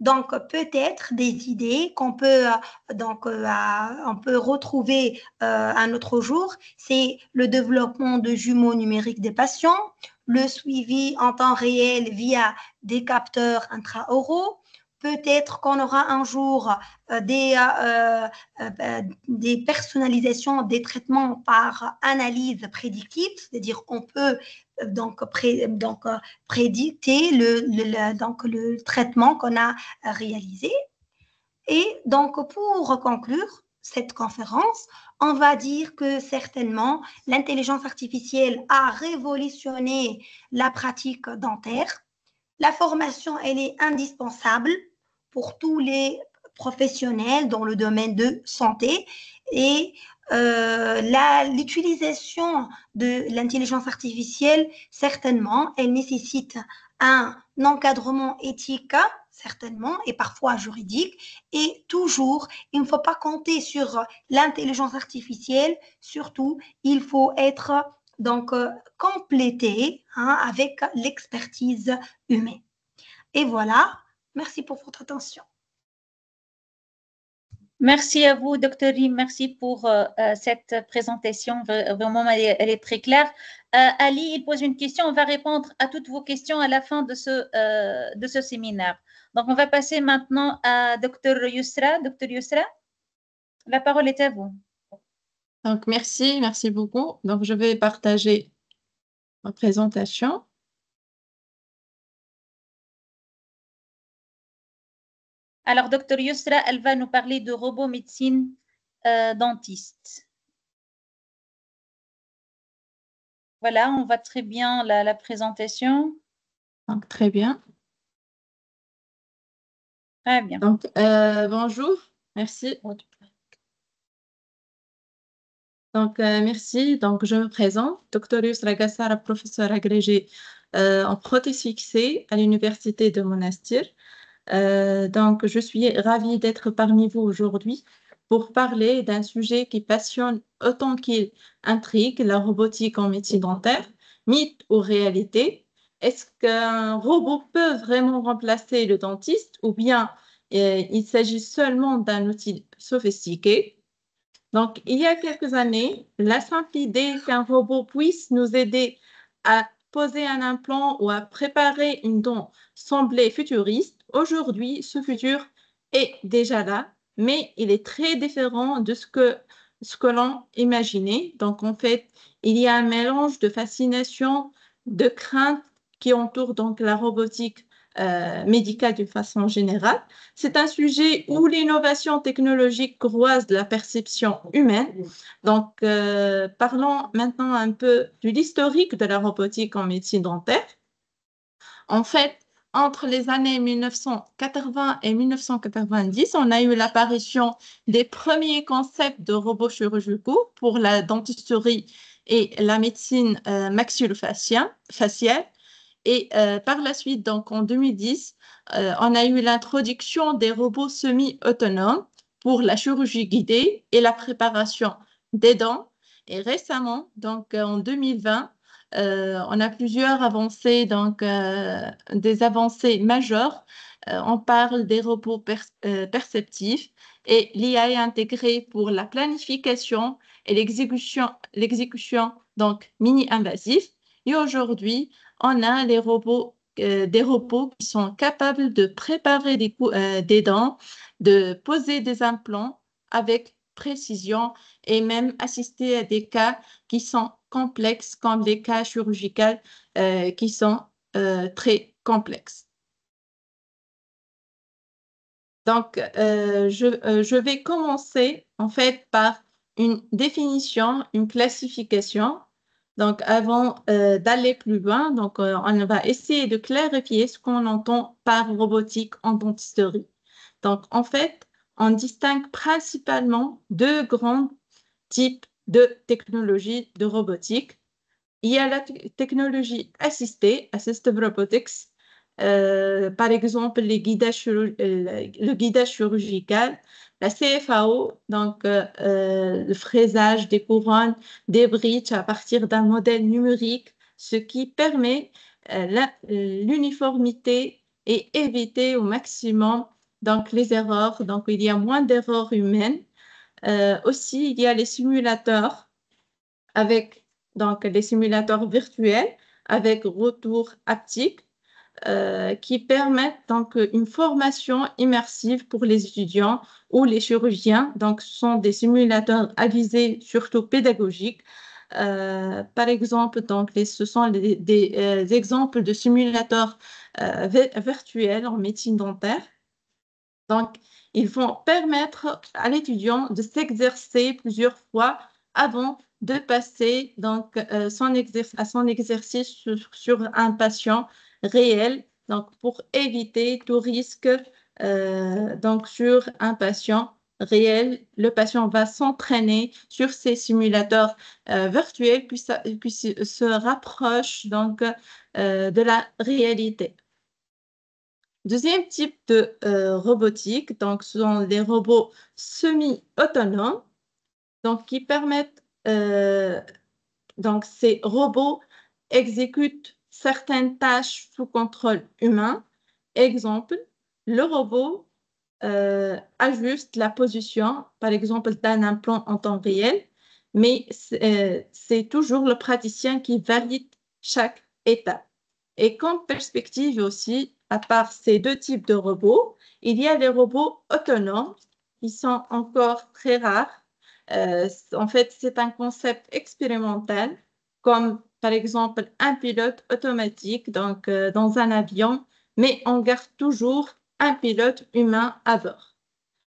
Donc, peut-être des idées qu'on peut, on peut retrouver un autre jour, c'est le développement de jumeaux numériques des patients, le suivi en temps réel via des capteurs intraoraux. Peut-être qu'on aura un jour des personnalisations des traitements par analyse prédictive, c'est-à-dire on peut prédicter le traitement qu'on a réalisé. Et donc, pour conclure cette conférence, on va dire que certainement, l'intelligence artificielle a révolutionné la pratique dentaire La formation, elle est indispensable pour tous les professionnels dans le domaine de santé et l'utilisation de l'intelligence artificielle, certainement, elle nécessite un encadrement éthique, certainement, et parfois juridique. Et toujours, il ne faut pas compter sur l'intelligence artificielle. Surtout, il faut être donc complété avec l'expertise humaine. Et voilà, merci pour votre attention. Merci à vous, Dr. Rim. Merci pour cette présentation. Vraiment, elle est très claire. Ali, il pose une question. On va répondre à toutes vos questions à la fin de ce séminaire. Donc, on va passer maintenant à Dr. Yousra. Dr. Yousra, la parole est à vous. Donc, merci beaucoup. Donc, je vais partager ma présentation. Alors, Dr. Yousra, elle va nous parler de robot médecine dentiste. Voilà, on voit très bien la présentation. Donc, très bien. Très bien. Donc, bonjour, merci. Donc, merci. Donc, je me présente, Dr. Yousra Gassara, professeur agrégé en prothèse fixée à l'Université de Monastir. Donc, je suis ravie d'être parmi vous aujourd'hui pour parler d'un sujet qui passionne autant qu'il intrigue, la robotique en médecine dentaire, mythe ou réalité. Est-ce qu'un robot peut vraiment remplacer le dentiste ou bien il s'agit seulement d'un outil sophistiqué? Donc, il y a quelques années, la simple idée qu'un robot puisse nous aider à poser un implant ou à préparer une dent semblait futuriste. Aujourd'hui, ce futur est déjà là, mais il est très différent de ce que l'on imaginait. Donc, en fait, il y a un mélange de fascination, de crainte qui entoure donc la robotique médicale d'une façon générale. C'est un sujet où l'innovation technologique croise la perception humaine. Donc, parlons maintenant un peu de l'historique de la robotique en médecine dentaire. En fait, entre les années 1980 et 1990, on a eu l'apparition des premiers concepts de robots chirurgicaux pour la dentisterie et la médecine maxillofaciale. Et par la suite, donc en 2010, on a eu l'introduction des robots semi-autonomes pour la chirurgie guidée et la préparation des dents. Et récemment, donc en 2020, on a plusieurs avancées, donc des avancées majeures. On parle des robots perceptifs et l'IA est intégrée pour la planification et l'exécution donc mini-invasive. Et aujourd'hui, on a des robots qui sont capables de préparer des dents, de poser des implants avec précision et même assister à des cas qui sont complexes comme les cas chirurgicaux qui sont très complexes. Donc, je vais commencer en fait par une définition, une classification. Donc, avant d'aller plus loin, donc, on va essayer de clarifier ce qu'on entend par robotique en dentisterie. Donc, en fait, on distingue principalement deux grands types de technologies de robotique. Il y a la technologie assistée, Assistive Robotics, par exemple le guidage chirurgical, la CFAO, donc le fraisage des couronnes, des bridges à partir d'un modèle numérique, ce qui permet l'uniformité et éviter au maximum donc, les erreurs. Donc, il y a moins d'erreurs humaines. Aussi, il y a les simulateurs avec donc, les simulateurs virtuels avec retour haptique qui permettent donc une formation immersive pour les étudiants ou les chirurgiens. Donc, ce sont des simulateurs avisés, surtout pédagogiques. Par exemple, donc, ce sont des exemples de simulateurs virtuels en médecine dentaire. Donc, ils vont permettre à l'étudiant de s'exercer plusieurs fois avant de passer donc, à son exercice sur un patient réel donc pour éviter tout risque donc sur un patient réel. Le patient va s'entraîner sur ces simulateurs virtuels qui se rapprochent donc de la réalité. Deuxième type de robotique, donc ce sont des robots semi-autonomes, donc qui permettent, donc ces robots exécutent certaines tâches sous contrôle humain. Exemple, le robot ajuste la position, par exemple, d'un implant en temps réel, mais c'est toujours le praticien qui valide chaque étape. Et comme perspective aussi, à part ces deux types de robots, il y a les robots autonomes qui sont encore très rares. En fait, c'est un concept expérimental, comme par exemple un pilote automatique donc, dans un avion, mais on garde toujours un pilote humain à bord.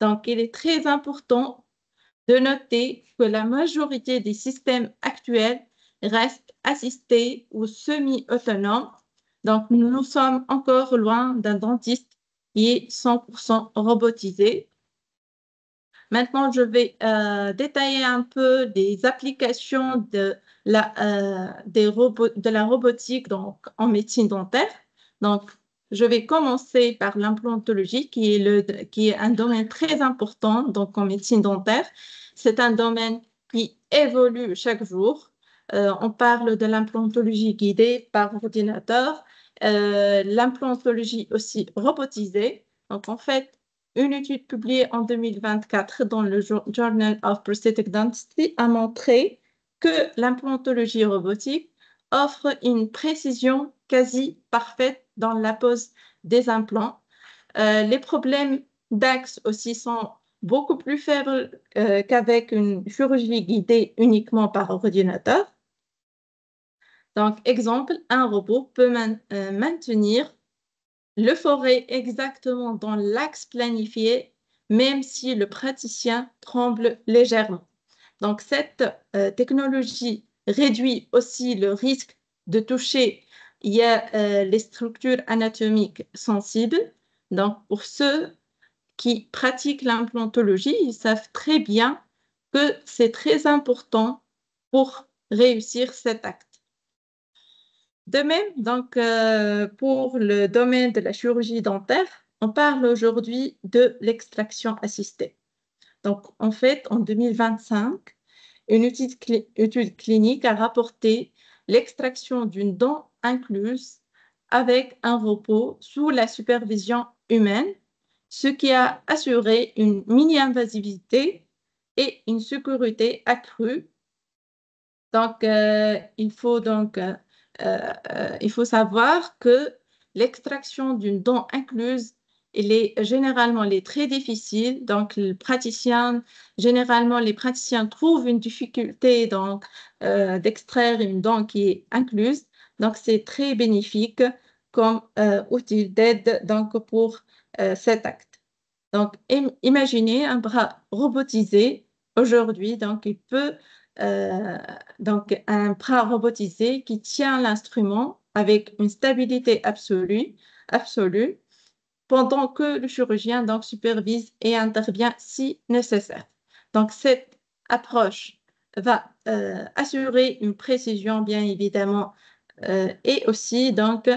Donc, il est très important de noter que la majorité des systèmes actuels restent assistés ou semi-autonomes. Donc, nous sommes encore loin d'un dentiste qui est 100% robotisé. Maintenant, je vais détailler un peu des applications de la robotique donc, en médecine dentaire. Donc, je vais commencer par l'implantologie, qui est un domaine très important donc, en médecine dentaire. C'est un domaine qui évolue chaque jour. On parle de l'implantologie guidée par ordinateur, l'implantologie aussi robotisée. Donc, en fait, une étude publiée en 2024 dans le Journal of Prosthetic Dentistry a montré que l'implantologie robotique offre une précision quasi parfaite dans la pose des implants. Les problèmes d'axe aussi sont beaucoup plus faibles qu'avec une chirurgie guidée uniquement par ordinateur. Donc, exemple, un robot peut maintenir le forêt exactement dans l'axe planifié, même si le praticien tremble légèrement. Donc, cette technologie réduit aussi le risque de toucher les structures anatomiques sensibles. Donc, pour ceux qui pratiquent l'implantologie, ils savent très bien que c'est très important pour réussir cet acte. De même, donc, pour le domaine de la chirurgie dentaire, on parle aujourd'hui de l'extraction assistée. Donc, en fait, en 2025, une étude clinique a rapporté l'extraction d'une dent incluse avec un repos sous la supervision humaine, ce qui a assuré une mini-invasivité et une sécurité accrue. Donc, il faut savoir que l'extraction d'une dent incluse, généralement elle est très difficile. Donc, généralement, les praticiens trouvent une difficulté d'extraire une dent qui est incluse. Donc, c'est très bénéfique comme outil d'aide pour cet acte. Donc, imaginez un bras robotisé aujourd'hui. Donc, il peut donc un bras robotisé qui tient l'instrument avec une stabilité absolue, pendant que le chirurgien donc, supervise et intervient si nécessaire. Donc, cette approche va assurer une précision, bien évidemment, et aussi donc,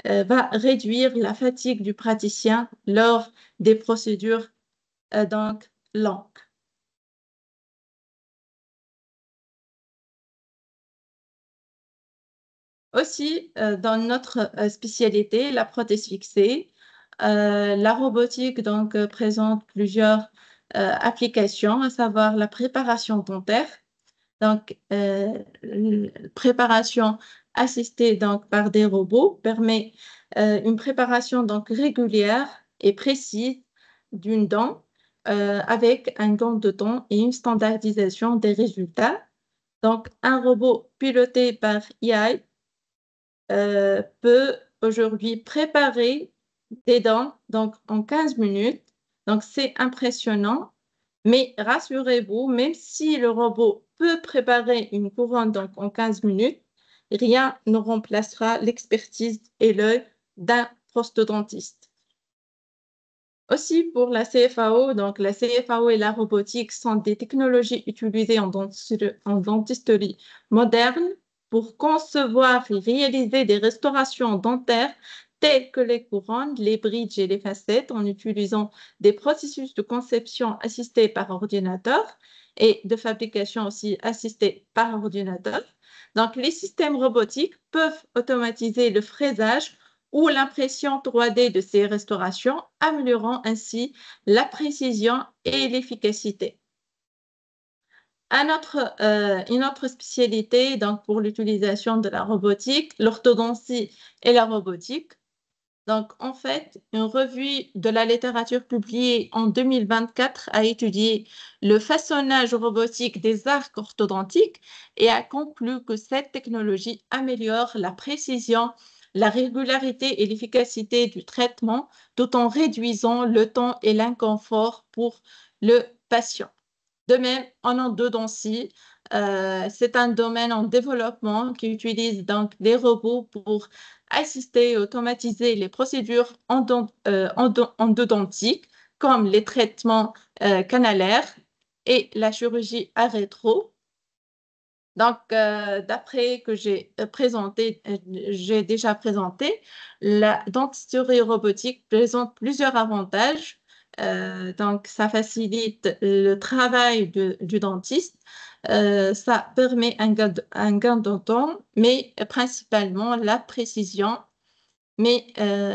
va réduire la fatigue du praticien lors des procédures donc, longues. Aussi, dans notre spécialité, la prothèse fixée, la robotique donc, présente plusieurs applications, à savoir la préparation dentaire, donc préparation assistée donc, par des robots permet une préparation donc, régulière et précise d'une dent avec un gain de temps et une standardisation des résultats. Donc, un robot piloté par AI peut aujourd'hui préparer des dents donc, en 15 minutes. Donc, c'est impressionnant. Mais rassurez-vous, même si le robot peut préparer une couronne donc, en 15 minutes, rien ne remplacera l'expertise et l'œil d'un prosthodontistes. Aussi pour la CFAO, donc la CFAO et la robotique sont des technologies utilisées en dentisterie moderne pour concevoir et réaliser des restaurations dentaires telles que les couronnes, les bridges et les facettes en utilisant des processus de conception assistés par ordinateur et de fabrication aussi assistés par ordinateur. Donc, les systèmes robotiques peuvent automatiser le fraisage ou l'impression 3D de ces restaurations, améliorant ainsi la précision et l'efficacité. Une autre spécialité donc, pour l'utilisation de la robotique, l'orthodontie et la robotique. Donc, en fait, une revue de la littérature publiée en 2024 a étudié le façonnage robotique des arcs orthodontiques et a conclu que cette technologie améliore la précision, la régularité et l'efficacité du traitement, tout en réduisant le temps et l'inconfort pour le patient. De même, en endodontie, c'est un domaine en développement qui utilise donc des robots pour assister et automatiser les procédures endodontiques comme les traitements canalaires et la chirurgie à rétro. Donc, d'après que j'ai déjà présenté, la dentisterie robotique présente plusieurs avantages. Donc, ça facilite le travail du dentiste. Ça permet un gain de temps, mais principalement la précision. Mais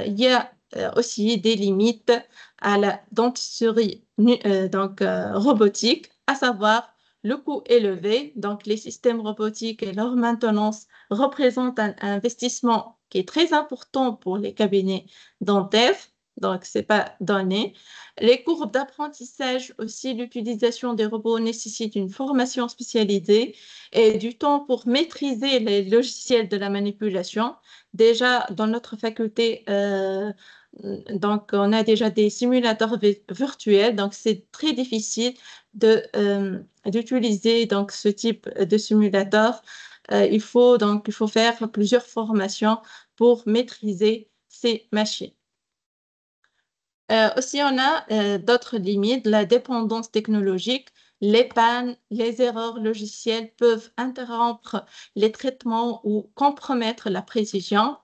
il y a aussi des limites à la dentisterie robotique, à savoir le coût élevé. Donc, les systèmes robotiques et leur maintenance représentent un investissement qui est très important pour les cabinets dentaires. Donc, ce n'est pas donné. Les courbes d'apprentissage aussi, l'utilisation des robots nécessite une formation spécialisée et du temps pour maîtriser les logiciels de la manipulation. Déjà, dans notre faculté, donc, on a déjà des simulateurs virtuels, donc c'est très difficile d'utiliser donc ce type de simulateur. Il faut faire plusieurs formations pour maîtriser ces machines. Aussi, on a d'autres limites, la dépendance technologique. Les pannes, les erreurs logicielles peuvent interrompre les traitements ou compromettre la précision.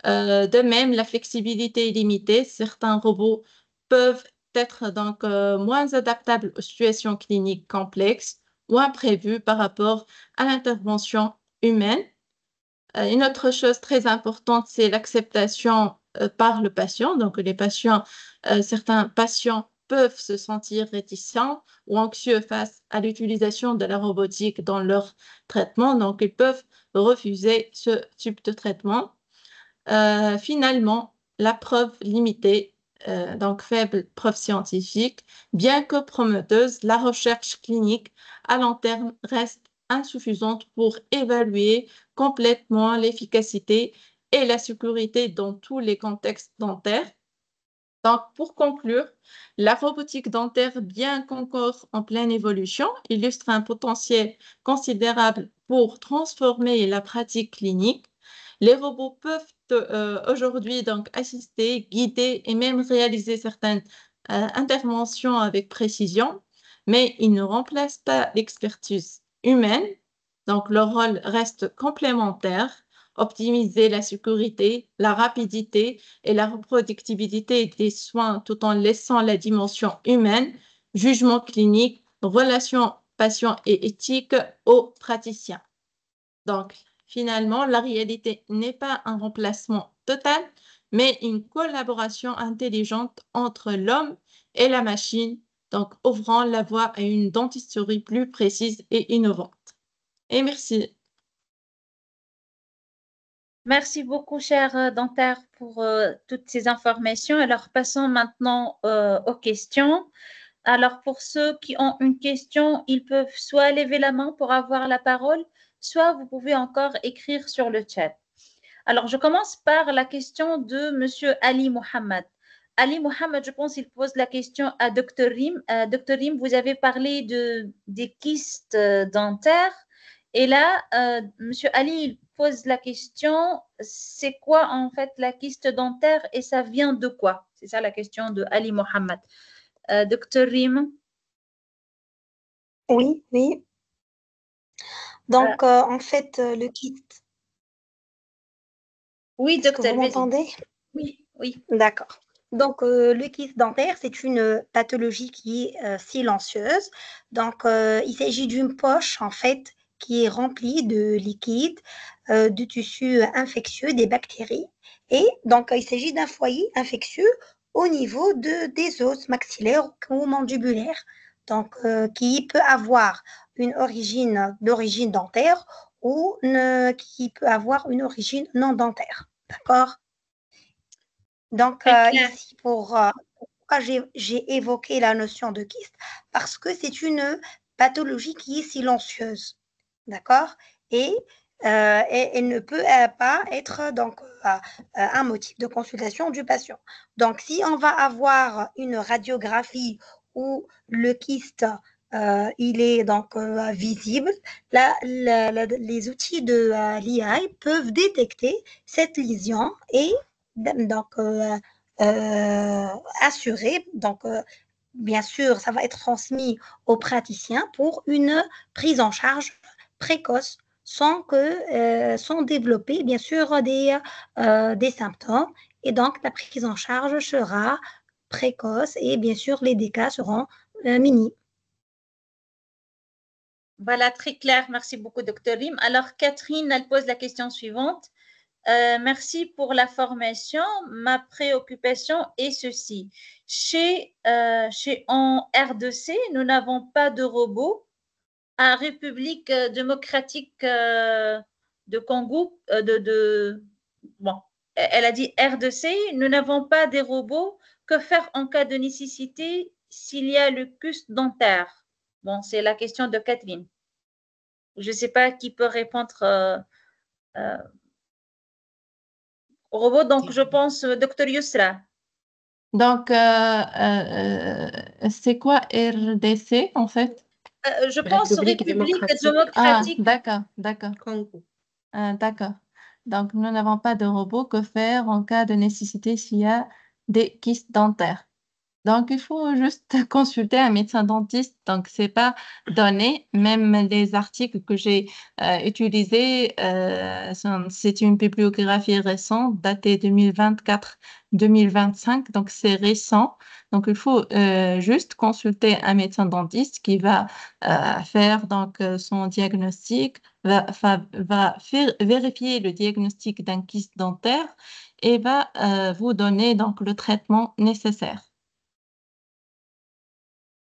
De même, la flexibilité est limitée. Certains robots peuvent être donc moins adaptables aux situations cliniques complexes ou imprévues par rapport à l'intervention humaine. Une autre chose très importante, c'est l'acceptation par le patient. Donc, certains patients peuvent se sentir réticents ou anxieux face à l'utilisation de la robotique dans leur traitement. Donc, ils peuvent refuser ce type de traitement. Finalement, la preuve limitée, donc faible preuve scientifique, bien que prometteuse, la recherche clinique à long terme reste insuffisante pour évaluer complètement l'efficacité et la sécurité dans tous les contextes dentaires. Donc, pour conclure, la robotique dentaire, bien qu'encore en pleine évolution, illustre un potentiel considérable pour transformer la pratique clinique. Les robots peuvent aujourd'hui donc assister, guider et même réaliser certaines interventions avec précision, mais ils ne remplacent pas l'expertise humaine. Donc, leur rôle reste complémentaire, optimiser la sécurité, la rapidité et la reproductibilité des soins tout en laissant la dimension humaine, jugement clinique, relation patient et éthique aux praticiens. Donc, finalement, la réalité n'est pas un remplacement total, mais une collaboration intelligente entre l'homme et la machine, donc ouvrant la voie à une dentisterie plus précise et innovante. Et merci. Merci beaucoup, cher Dentaire, pour toutes ces informations. Alors, passons maintenant aux questions. Alors, pour ceux qui ont une question, ils peuvent soit lever la main pour avoir la parole, soit vous pouvez encore écrire sur le chat. Alors, je commence par la question de Monsieur Ali Mohamed. Ali Mohamed, je pense qu'il pose la question à Dr Rim. Dr Rim, vous avez parlé des kystes dentaires Et là, Monsieur Ali il pose la question, c'est quoi en fait la kyste dentaire et ça vient de quoi? C'est ça la question de Ali Mohammed. Docteur Rim. Oui, oui. Donc, en fait, le kyste. Oui, Est-ce que docteur, vous vas-y. m'entendez? Oui, oui. D'accord. Donc, le kyste dentaire, c'est une pathologie qui est silencieuse. Donc, il s'agit d'une poche, en fait, qui est remplie de liquide, de tissus infectieux, des bactéries. Et donc, il s'agit d'un foyer infectieux au niveau des os maxillaires ou mandibulaires. Donc, qui peut avoir une origine d'origine dentaire ou qui peut avoir une origine non dentaire. D'accord? Donc, Très clair. ici, pourquoi j'ai évoqué la notion de kyste? Parce que c'est une pathologie qui est silencieuse, d'accord? Et elle ne peut pas être donc un motif de consultation du patient. Donc, si on va avoir une radiographie où le kyste il est donc visible, les outils de l'IA peuvent détecter cette lésion et donc assurer. Donc, bien sûr, ça va être transmis aux praticiens pour une prise en charge précoce sans développer, bien sûr, des symptômes. Et donc, la prise en charge sera précoce et bien sûr, les dégâts seront minimes. Voilà, très clair. Merci beaucoup, docteur Rim. Alors, Catherine, elle pose la question suivante. Merci pour la formation. Ma préoccupation est ceci. En R2C, nous n'avons pas de robot. En République démocratique de Congo, bon, elle a dit R2C, nous n'avons pas des robots. Que faire en cas de nécessité s'il y a le custe dentaire? Bon, c'est la question de Catherine. Je ne sais pas qui peut répondre euh, au robot. Donc, je pense Dr Yousra. Donc, c'est quoi RDC en fait? Je pense République République démocratique Ah, démocratique. d'accord, d'accord, Congo. d'accord. Donc, nous n'avons pas de robot. Que faire en cas de nécessité s'il y a des kystes dentaires? Donc, il faut juste consulter un médecin dentiste. Donc, c'est pas donné. Même les articles que j'ai utilisés, c'est une bibliographie récente, datée 2024-2025. Donc, c'est récent. Donc, il faut juste consulter un médecin dentiste qui va faire donc son diagnostic, va faire, vérifier le diagnostic d'un kyste dentaire et va vous donner donc le traitement nécessaire.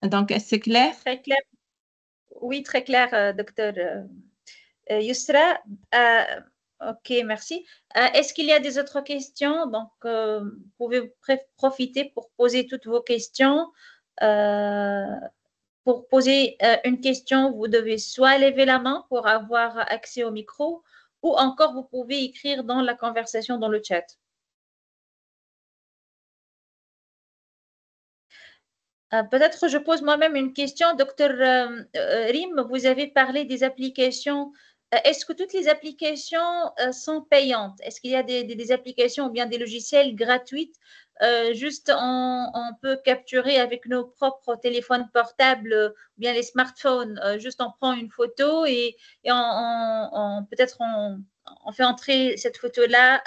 Donc, c'est clair? Très clair. Oui, très clair, docteur Yousra. Ok, merci. Est-ce qu'il y a des autres questions? Donc, vous pouvez profiter pour poser toutes vos questions. Euh, pour poser une question, vous devez soit lever la main pour avoir accès au micro, ou encore vous pouvez écrire dans la conversation dans le chat. Peut-être je pose moi-même une question. Docteur Rim, vous avez parlé des applications. Est-ce que toutes les applications sont payantes? Est-ce qu'il y a des applications ou bien des logiciels gratuits? Juste, on peut capturer avec nos propres téléphones portables ou bien les smartphones. Juste, on prend une photo et peut-être on fait entrer cette photo-là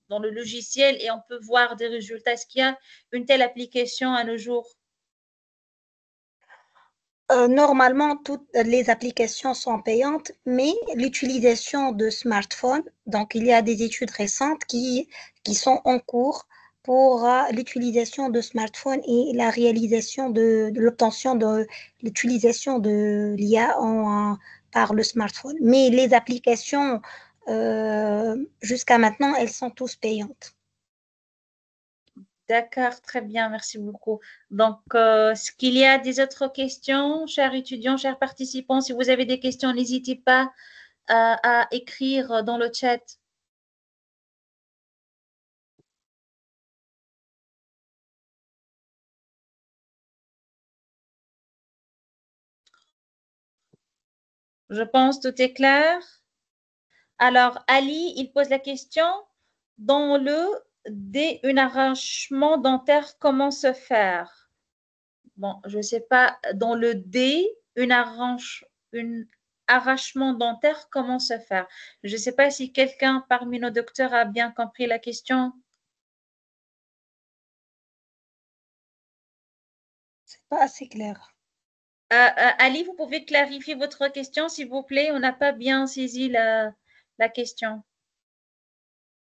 dans le logiciel et on peut voir des résultats. Est-ce qu'il y a une telle application à nos jours? Normalement, toutes les applications sont payantes, mais l'utilisation de smartphones, donc il y a des études récentes qui sont en cours pour l'utilisation de smartphones et la réalisation de l'obtention de l'utilisation de l'IA par le smartphone. Mais les applications, jusqu'à maintenant, elles sont tous payantes. D'accord, très bien, merci beaucoup. Donc, est-ce qu'il y a des autres questions, chers étudiants, chers participants? Si vous avez des questions, n'hésitez pas à écrire dans le chat. Je pense que tout est clair. Alors, Ali, il pose la question, dans le D, un arrachement dentaire, comment se faire? Bon, je ne sais pas, dans le D, un arrachement dentaire, comment se faire? Je ne sais pas si quelqu'un parmi nos docteurs a bien compris la question. C'est pas assez clair. Ali, vous pouvez clarifier votre question, s'il vous plaît? On n'a pas bien saisi la question.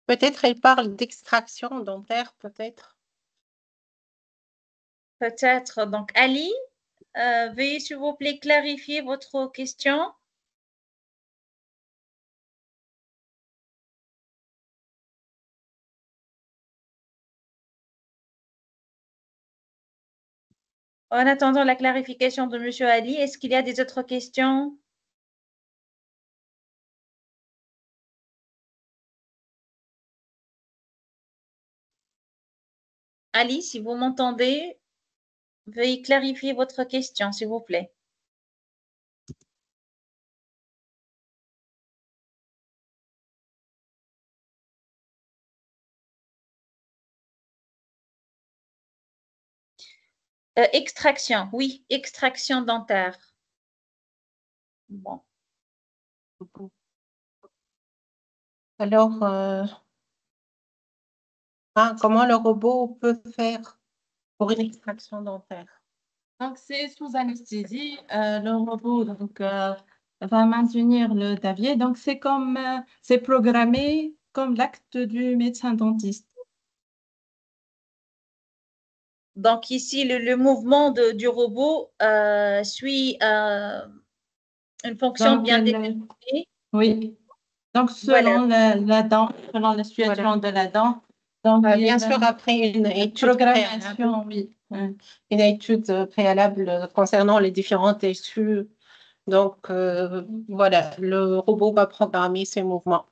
Peut-être elle parle d'extraction dentaire, peut-être. Peut-être. Donc, Ali, veuillez, s'il vous plaît, clarifier votre question. En attendant la clarification de M. Ali, est-ce qu'il y a des autres questions? Ali, si vous m'entendez, veuillez clarifier votre question, s'il vous plaît. Extraction, oui, extraction dentaire. Bon. Alors, comment le robot peut faire pour une extraction dentaire? Donc, c'est sous anesthésie. Le robot donc, va maintenir le davier. Donc, c'est programmé comme l'acte du médecin dentiste. Donc, ici, le mouvement du robot suit une fonction Donc, bien déterminée. oui. Donc, Voilà. la dent, selon la situation de la dent. Donc, Bien sûr, après une étude programmation, oui. Une étude préalable concernant les différents tissus. Donc, voilà, le robot va programmer ses mouvements.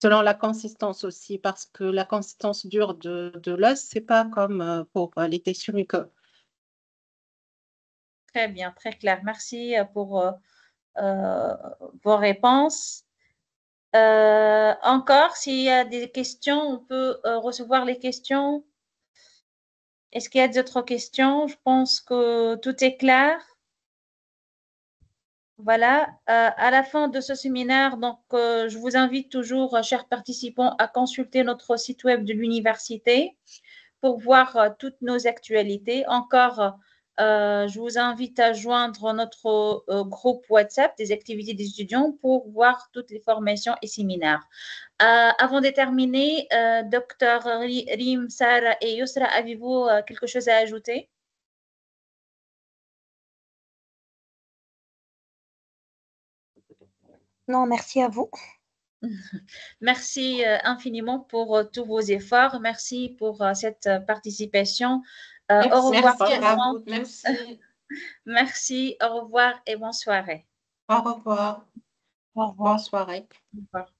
Selon la consistance aussi, parce que la consistance dure de l'os, c'est pas comme pour les tissus muqueux. Très bien, très clair. Merci pour vos réponses. Encore, s'il y a des questions, on peut recevoir les questions. Est-ce qu'il y a d'autres questions? Je pense que tout est clair. Voilà, à la fin de ce séminaire, donc, je vous invite toujours, chers participants, à consulter notre site web de l'université pour voir toutes nos actualités. Encore, je vous invite à joindre notre groupe WhatsApp des activités des étudiants pour voir toutes les formations et séminaires. Avant de terminer, Dr Rim, Sarah et Yusra, avez-vous quelque chose à ajouter? Non, merci à vous. Merci infiniment pour tous vos efforts. Merci pour cette participation. Au revoir. Merci à vous. Merci. Merci, au revoir et bonne soirée. Au revoir. Au revoir. Bonne soirée. Au revoir.